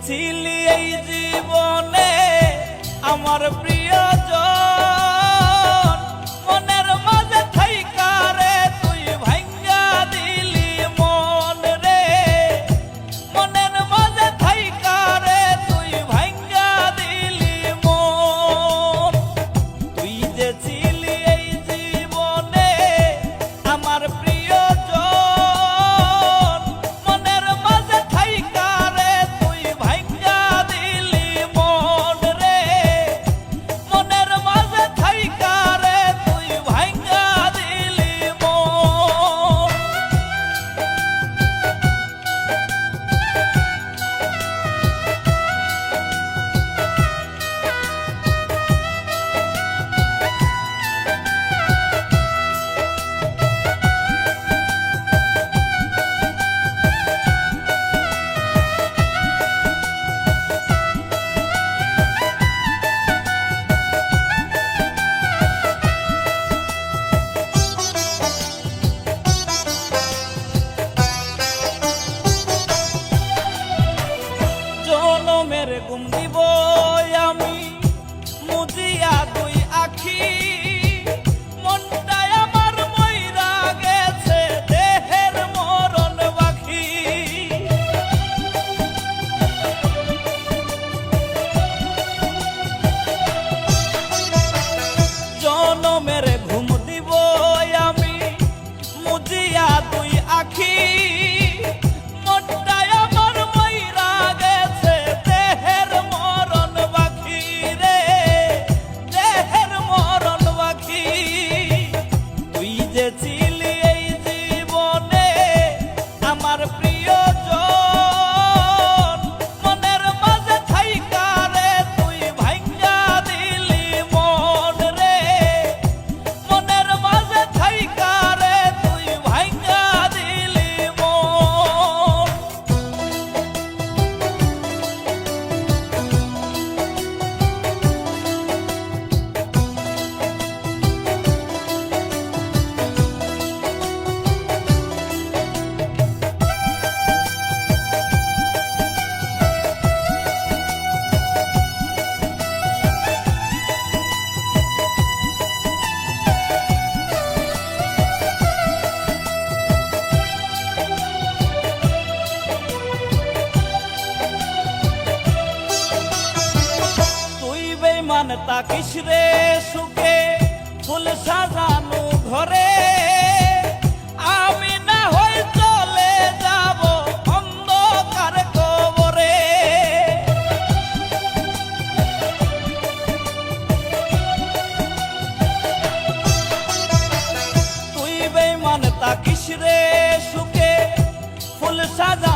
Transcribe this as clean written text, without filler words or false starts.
ছিলি এই জীবনে আমার প্রিয়জন, মনের মাঝে থাইকা রে তুই ভাঙ্গা দিলি মন রে, মনের মাঝে থাইকা রে তুই ভাঙ্গা দিলি মন। তুই যে ছিলি এই জীবনে আমার প্রিয়জন, মনের মাঝে থাইকা রে তুই ভাঙ্গা দিলি মন রে, মনের মাঝে থাইকা রে তুই ভাঙ্গা দিলি মন। জনমের ঘুম দিব আমি মুজিয়া দুই আখি, মনটাই আমার মইরা গেছে দেহের মরণ বাকি। জনমের ঘুম দিব আমি মুজিয়া দুই আখি, মনটাই আমার মইরা গেছে দেহের মরণ বাকি রে, দেহের মরণ বাকি। তুই যে ছিলি এই জীবনে আমার প্রিয়জন, মনের মাঝে থাইকা রে তুই ভাঙ্গা দিলি মন রে, মনের মাঝে থাইকা রে তুই ভাঙ্গা দিলি মন। তুই বেঈমান তাকিস রে সুখে ফুল সাজানো ঘরে, আমি না হই চলে যাব অন্ধকার কবরে। তুই বেঈমান তাকিস রে সুখে ফুল সাজা